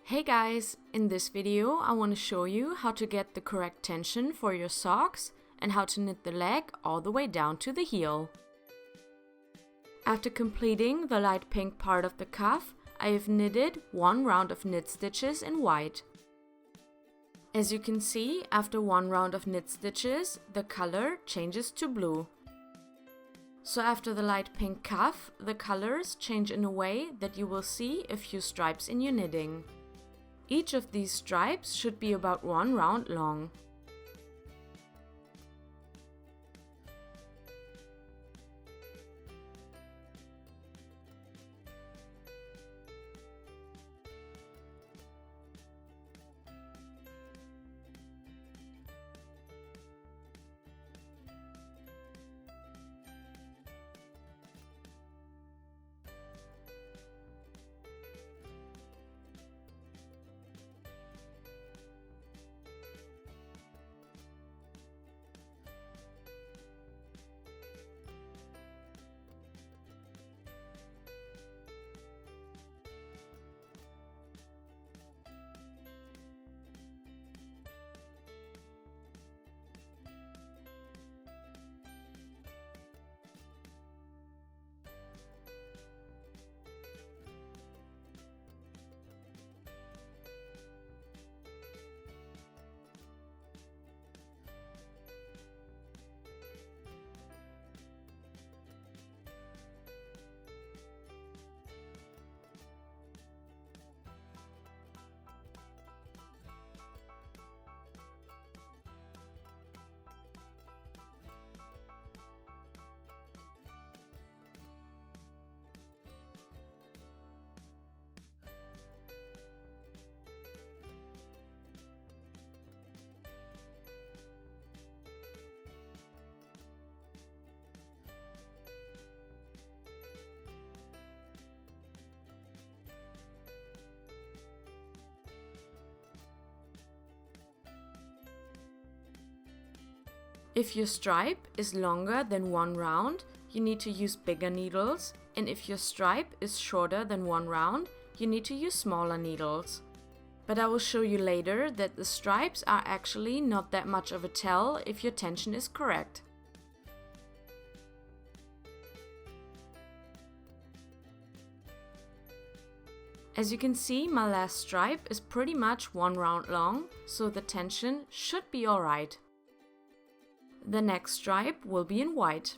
Hey guys, in this video I want to show you how to get the correct tension for your socks and how to knit the leg all the way down to the heel. After completing the light pink part of the cuff, I have knitted one round of knit stitches in white. As you can see, after one round of knit stitches, the color changes to blue. So after the light pink cuff, the colors change in a way that you will see a few stripes in your knitting. Each of these stripes should be about one round long. If your stripe is longer than one round, you need to use bigger needles, and if your stripe is shorter than one round, you need to use smaller needles. But I will show you later that the stripes are actually not that much of a tell if your tension is correct. As you can see, my last stripe is pretty much one round long, so the tension should be alright. The next stripe will be in white.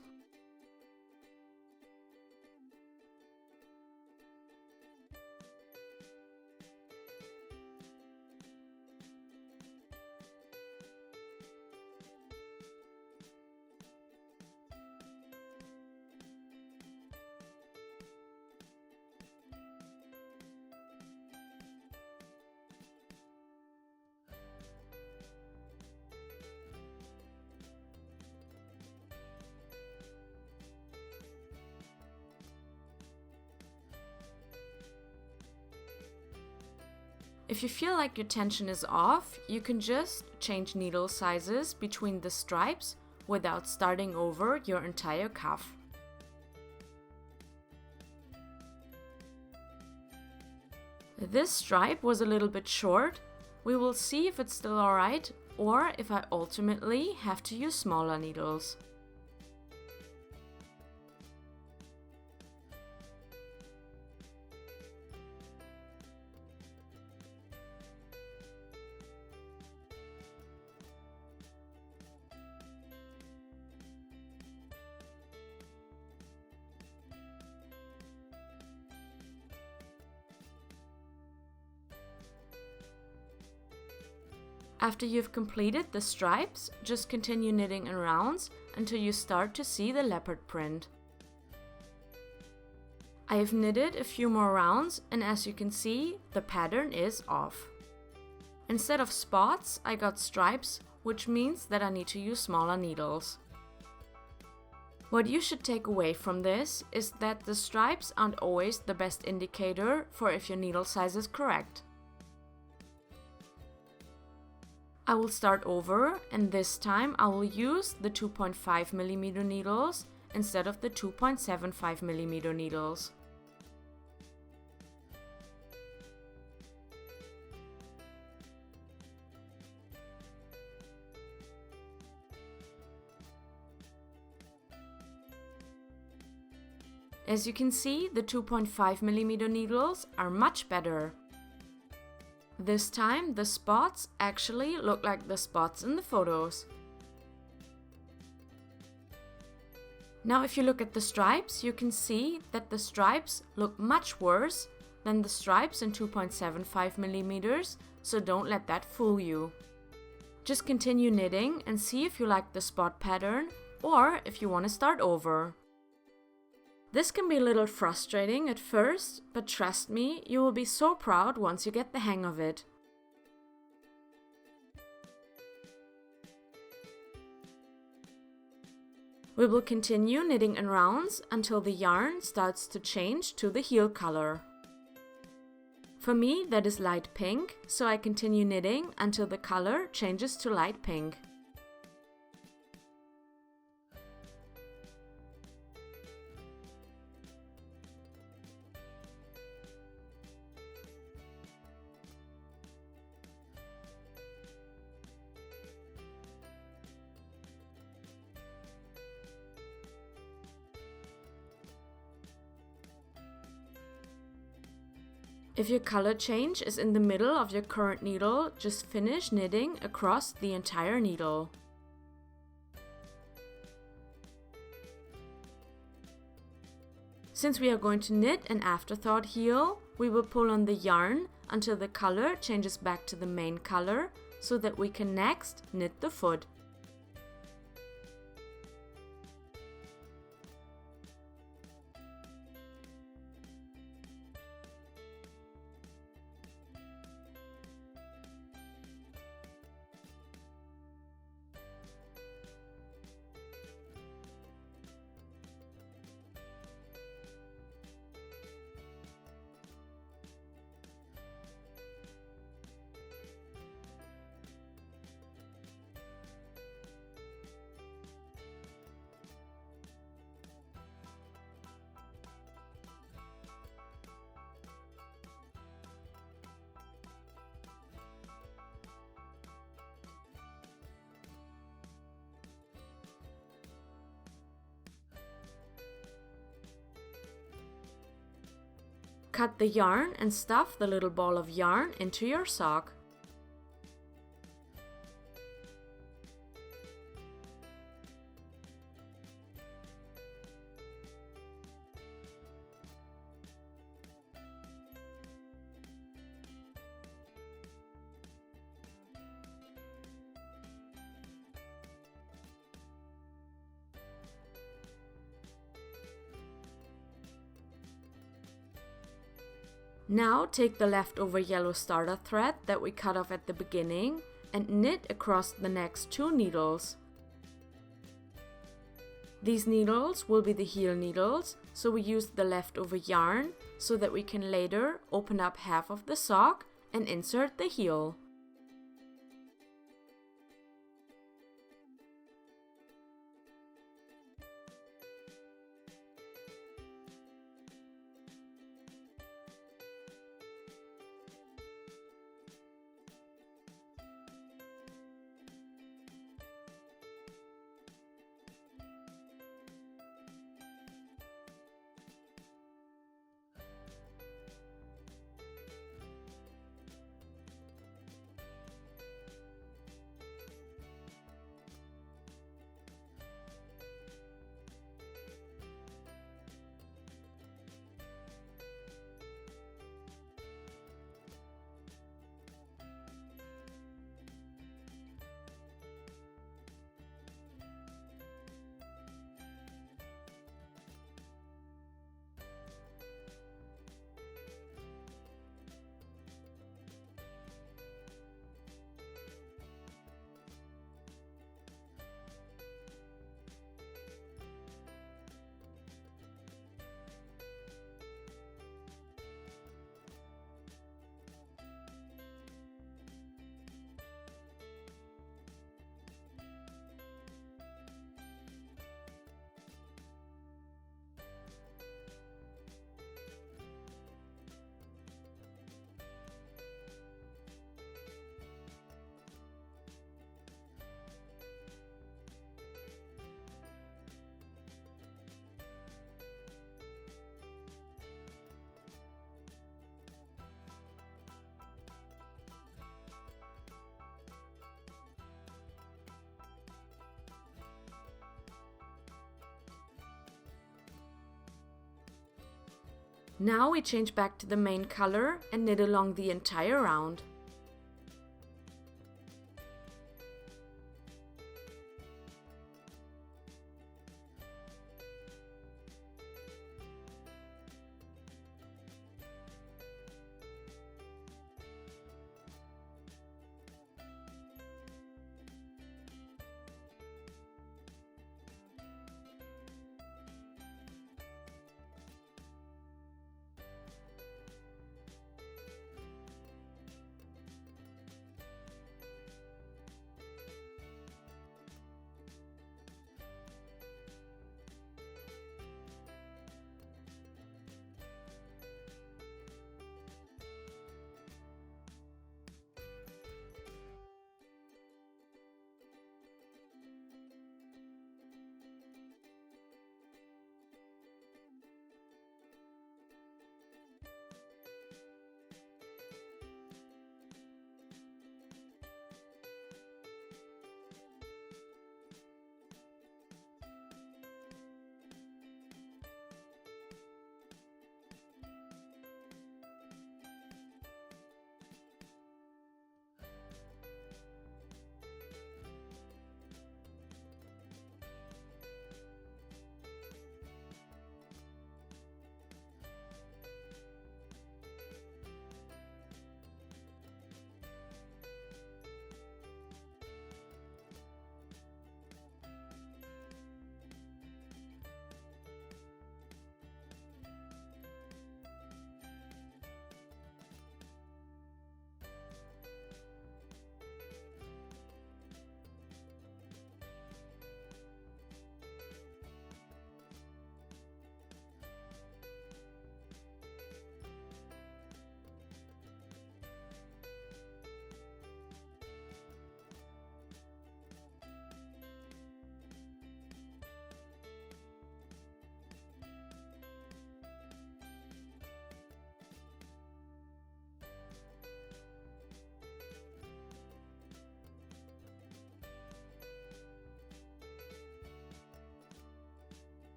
If you feel like your tension is off, you can just change needle sizes between the stripes without starting over your entire cuff. This stripe was a little bit short. We will see if it's still alright or if I ultimately have to use smaller needles. After you've completed the stripes, just continue knitting in rounds until you start to see the leopard print. I have knitted a few more rounds, and as you can see, the pattern is off. Instead of spots, I got stripes, which means that I need to use smaller needles. What you should take away from this is that the stripes aren't always the best indicator for if your needle size is correct. I will start over, and this time I will use the 2.5mm needles instead of the 2.75mm needles. As you can see, the 2.5mm needles are much better. This time the spots actually look like the spots in the photos. Now if you look at the stripes, you can see that the stripes look much worse than the stripes in 2.75mm, so don't let that fool you. Just continue knitting and see if you like the spot pattern or if you want to start over. This can be a little frustrating at first, but trust me, you will be so proud once you get the hang of it. We will continue knitting in rounds until the yarn starts to change to the heel color. For me, that is light pink, so I continue knitting until the color changes to light pink. If your color change is in the middle of your current needle, just finish knitting across the entire needle. Since we are going to knit an Afterthought heel, we will pull on the yarn until the color changes back to the main color so that we can next knit the foot. Cut the yarn and stuff the little ball of yarn into your sock. Now take the leftover yellow starter thread that we cut off at the beginning and knit across the next 2 needles. These needles will be the heel needles, so we use the leftover yarn so that we can later open up half of the sock and insert the heel. Now we change back to the main color and knit along the entire round.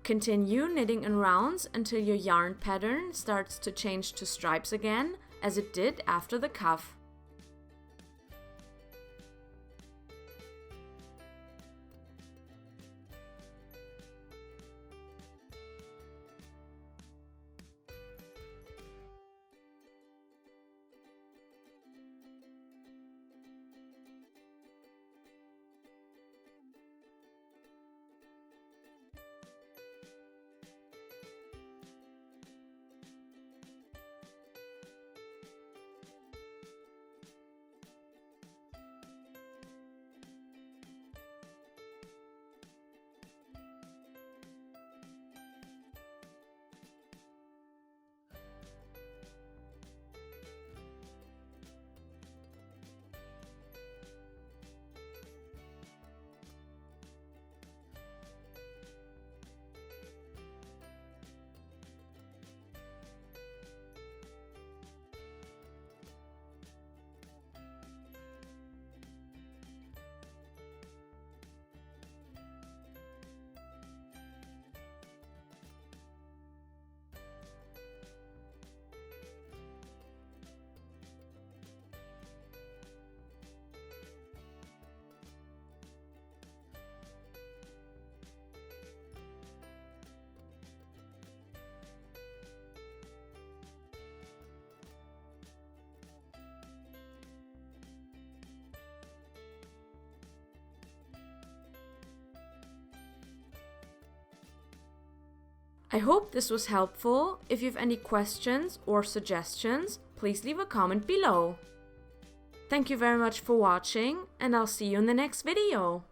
Continue knitting in rounds until your yarn pattern starts to change to stripes again, as it did after the cuff. I hope this was helpful. If you have any questions or suggestions, please leave a comment below. Thank you very much for watching, and I'll see you in the next video.